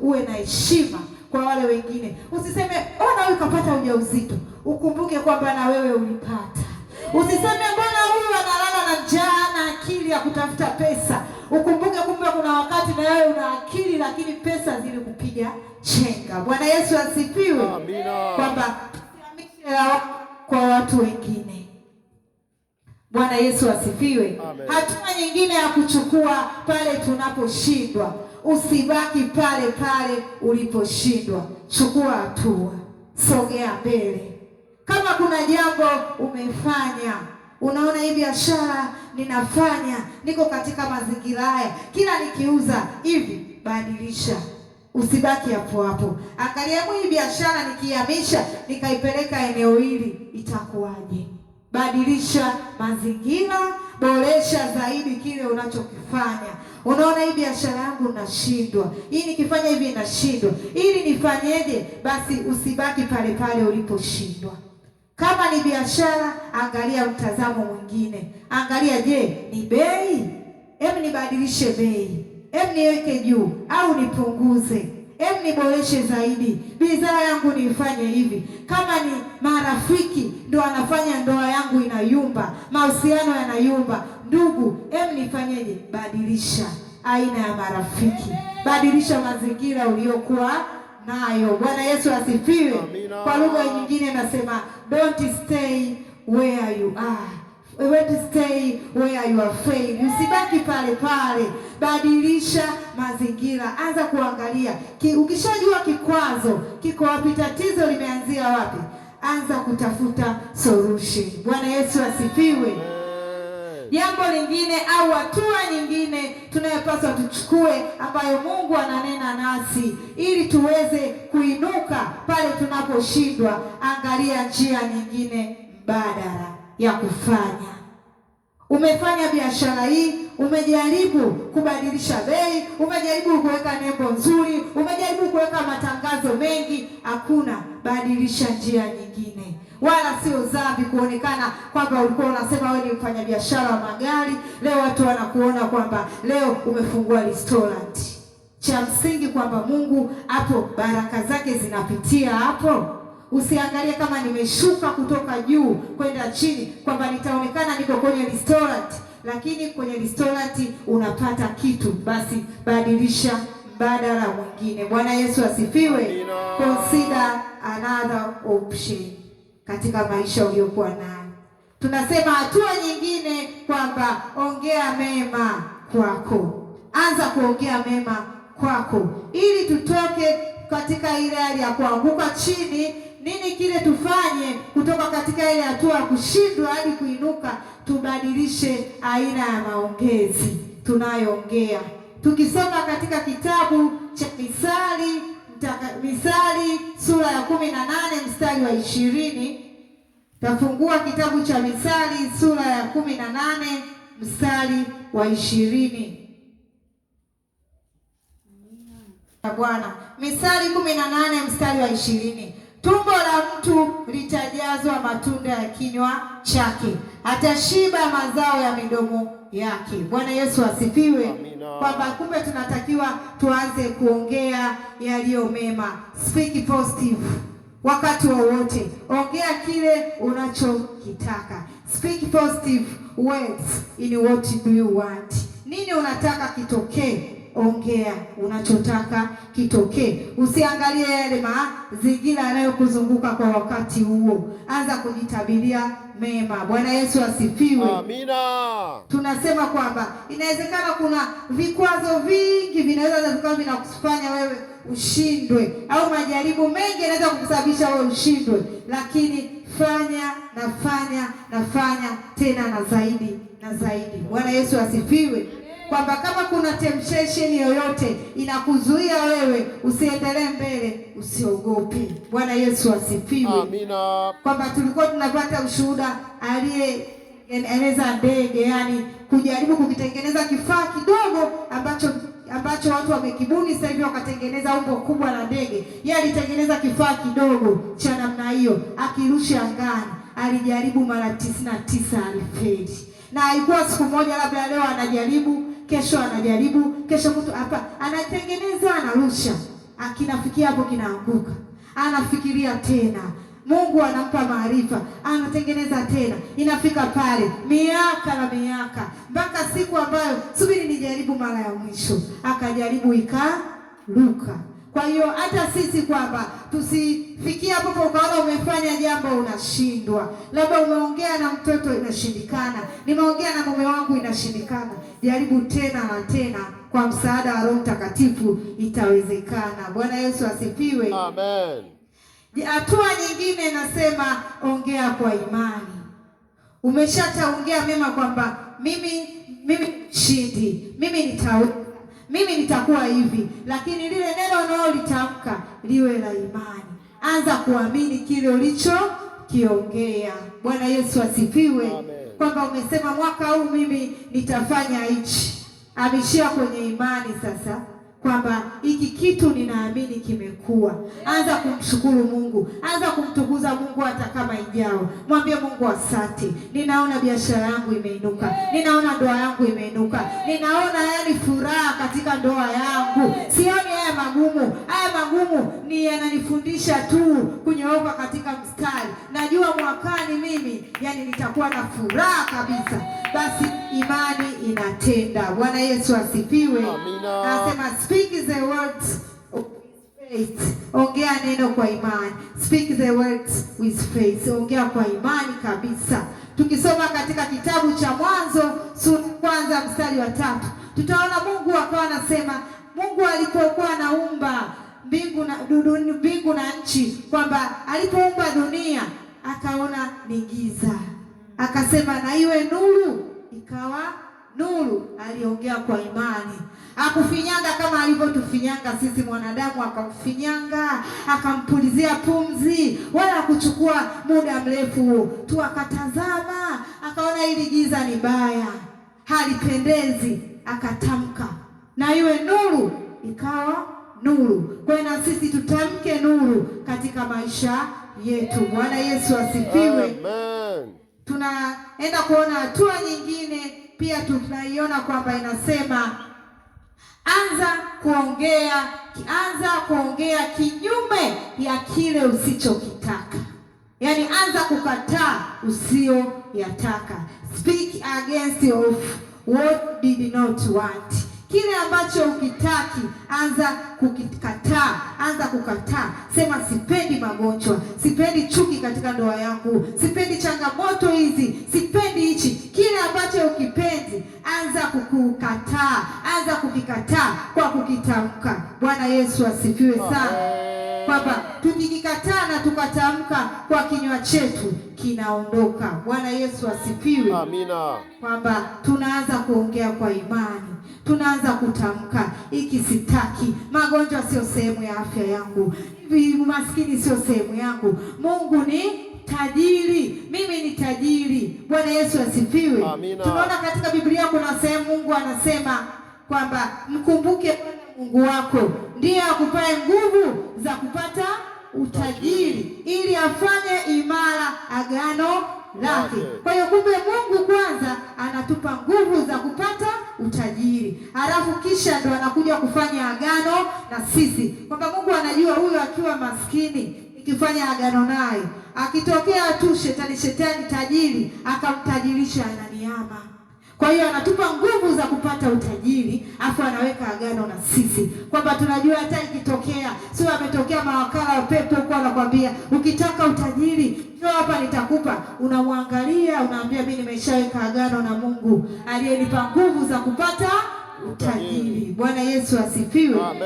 uwe na heshima kwa wale wengine. Usiseme ona huyu kapata ujauzito, ukumbuke kwamba na wewe ulipata. Usiseme mbona huyu analala na njaa na akili ya kutafuta pesa, ukumbuke kumbe kuna wakati na wewe una akili lakini pesa zilikupiga chenga. Bwana Yesu asifiwe. Amina. Kwamba tusiamishe kwa watu wengine. Bwana Yesu asifiwe. Hatua nyingine ya kuchukua pale tunaposhindwa, usibaki pale pale uliposhindwa. Chukua hatua, sogea mbele. Kama kuna jambo umefanya, unaona hii biashara ninafanya, niko katika mazingira haya, kila nikiuza hivi, badilisha. Usibaki hapo hapo. Angalia, hii biashara nikihamisha nikaipeleka eneo hili itakuwaje? Badilisha mazingira, boresha zaidi kile unachokifanya. Unaona hii biashara yangu nashindwa, hii nikifanya hivi nashindwa, ili nifanyeje? Basi usibaki pale pale uliposhindwa. Kama ni biashara, angalia mtazamo mwingine. Angalia, je, ni bei? Hebu nibadilishe bei. Hebu niweke juu au nipunguze. Hebu niboreshe zaidi. Bidhaa yangu niifanye hivi. Kama ni marafiki ndio anafanya ndoa yangu inayumba, mahusiano yanayumba, ndugu, hebu nifanyeje? Badilisha aina ya marafiki. Badilisha mazingira uliokuwa nayo. Bwana Yesu asifiwe. Kwa lugha nyingine nasema don't stay where you are. Stay where you are failed. Usibaki pale pale. Badilisha mazingira. Anza kuangalia. Ukishajua kikwazo kiko wapi, tatizo limeanzia wapi, anza kutafuta solution. Bwana Yesu asifiwe. Jambo lingine au hatua nyingine tunayopaswa tuchukue, ambayo Mungu ananena nasi ili tuweze kuinuka pale tunaposhindwa. Angalia njia nyingine mbadala ya kufanya. Umefanya biashara hii, umejaribu kubadilisha bei, umejaribu kuweka nembo nzuri, umejaribu kuweka matangazo mengi, hakuna. Badilisha njia nyingine. Wala sio dhambi kuonekana kwamba ulikuwa unasema wewe ni mfanyabiashara wa magari, leo watu wanakuona kwamba leo umefungua restaurant. Cha msingi kwamba Mungu hapo baraka zake zinapitia hapo. Usiangalie kama nimeshuka kutoka juu kwenda chini kwamba nitaonekana niko kwenye restaurant, lakini kwenye restaurant unapata kitu. Basi badilisha mbadala mwingine. Bwana Yesu asifiwe. Consider another option katika maisha uliyokuwa nayo. Tunasema hatua nyingine kwamba ongea mema kwako. Anza kuongea mema kwako ili tutoke katika ile hali ya kuanguka chini. Nini kile tufanye kutoka katika ile hatua ya kushindwa hadi kuinuka? Tubadilishe aina ya maongezi tunayoongea. Tukisoma katika kitabu cha Misali sura ya 18 mstari wa 20. Tafungua kitabu cha Misali sura ya 18 mstari wa 20. Bwana, Misali 18 mstari wa 20. Tumbo la mtu litajazwa matunda ya kinywa chake, atashiba mazao ya midomo yake. Bwana Yesu asifiwe. Kwamba kumbe tunatakiwa tuanze kuongea yaliyo mema. Speak positive wakati wowote. Ongea kile unachokitaka. Speak positive words in what do you want. Nini unataka kitokee? Ongea unachotaka kitokee. Usiangalie yale mazingira yanayokuzunguka kwa wakati huo. Anza kujitabiria mema. Bwana Yesu asifiwe. Amina. Tunasema kwamba inawezekana kuna vikwazo vingi vinaweza vikawa vinakufanya wewe ushindwe, au majaribu mengi yanaweza kukusababisha wewe ushindwe, lakini fanya tena na zaidi na zaidi. Bwana Yesu asifiwe. Kwamba kama kuna temptation yoyote inakuzuia wewe usiendelee mbele, usiogope. Bwana Yesu asifiwe. Amina. Kwamba tulikuwa tunapata ushuhuda aliyetengeneza ndege, yani kujaribu kukitengeneza kifaa kidogo ambacho watu wamekibuni sasa hivi wakatengeneza umbo kubwa la ndege. Yeye alitengeneza kifaa kidogo cha namna hiyo, akirusha angani. Alijaribu mara 99, alifeli. Na haikuwa siku moja, labda leo anajaribu, kesho anajaribu, kesho mtu hapa anatengeneza, anarusha, akinafikia hapo kinaanguka, anafikiria tena, Mungu anampa maarifa, anatengeneza tena, inafika pale miaka na miaka, mpaka siku ambayo subiri nijaribu mara ya mwisho, akajaribu ikaruka. Kwa hiyo hata sisi kwamba tusifikia hapo ukaona umefanya jambo unashindwa, labda umeongea na mtoto inashindikana, nimeongea na mume wangu inashindikana, jaribu tena na tena, kwa msaada wa Roho Mtakatifu itawezekana. Bwana Yesu asifiwe. Amen. Hatua nyingine nasema ongea kwa imani. Umeshataongea mema kwamba mimi mshindi, mimi nitaweza, mimi nitakuwa hivi, lakini lile neno unalolitamka liwe la imani. Anza kuamini kile ulichokiongea. Bwana Yesu asifiwe. Kwamba umesema mwaka huu mimi nitafanya hichi. Ameshia kwenye imani sasa, kwamba hiki kitu ninaamini kimekuwa. Anza kumshukuru Mungu, anza kumtukuza Mungu hata kama ijao. Mwambie Mungu asante, ninaona biashara yangu imeinuka, ninaona ndoa yangu imeinuka, ninaona yani furaha katika ndoa yangu. Sioni haya magumu, haya magumu ni yananifundisha tu kunyooka katika mstari. Najua mwakani mimi yani nitakuwa na furaha kabisa. Basi imani inatenda. Bwana Yesu asifiwe. Amina. Nasema speak the words with faith. Ongea neno kwa imani. Speak the words with faith. Ongea kwa imani kabisa. Tukisoma katika kitabu cha Mwanzo sura kwanza mstari wa 3, tutaona Mungu akawa anasema, Mungu alipokuwa anaumba mbingu na nchi, kwamba alipoumba dunia akaona ni giza, akasema na iwe nuru, ikawa nuru. Aliongea kwa imani, akufinyanga kama alivyotufinyanga sisi mwanadamu, akamfinyanga, akampulizia pumzi, wala kuchukua muda mrefu tu, akatazama, akaona hili giza ni baya, halipendezi, akatamka na iwe nuru, ikawa nuru. Kwa hiyo na sisi tutamke nuru katika maisha yetu. Bwana Yesu asifiwe. Amen. Tunaenda kuona hatua nyingine pia, tunaiona kwamba inasema anza kuongea kinyume ya kile usichokitaka. Yaani anza kukataa usiyoyataka. Speak against of what did not want. Kile ambacho ukitaki, anza kukikataa, anza kukataa. Sema sipendi magonjwa, sipendi chuki katika ndoa yangu, sipendi changamoto hizi, sipendi hichi. Kile ambacho ukipendi, anza kukukataa, anza kukikataa kwa kukitamka. Bwana Yesu asifiwe sana. Kwamba tukikikataa na tukatamka kwa kinywa chetu kinaondoka. Bwana Yesu asifiwe. Amina. Kwamba tunaanza kuongea kwa imani, tunaanza kutamka, hiki sitaki, magonjwa sio sehemu ya afya yangu, umaskini sio sehemu yangu, Mungu ni tajiri, mimi ni tajiri. Bwana Yesu asifiwe. Amina. Tunaona katika Biblia kuna sehemu Mungu anasema kwamba mkumbuke Mungu wako, ndiye akupae nguvu za kupata utajiri, ili afanye imara agano lake. Kwa hiyo kumbe Mungu kwanza anatupa nguvu za kupata utajiri, halafu kisha ndo anakuja kufanya agano na sisi, kwamba Mungu anajua huyu akiwa maskini nikifanya agano naye, akitokea tu shetani tajiri akamtajirisha, ananiama. Kwa hiyo anatupa nguvu za kupata utajiri, afu anaweka agano na sisi, kwamba tunajua hata ikitokea, sio ametokea mawakala wa pepo huko anakuambia ukitaka utajiri njoo hapa nitakupa. Unamwangalia, unaambia mimi nimeshaweka agano na Mungu aliyenipa nguvu za kupata utajiri. Bwana Yesu asifiwe. Amen.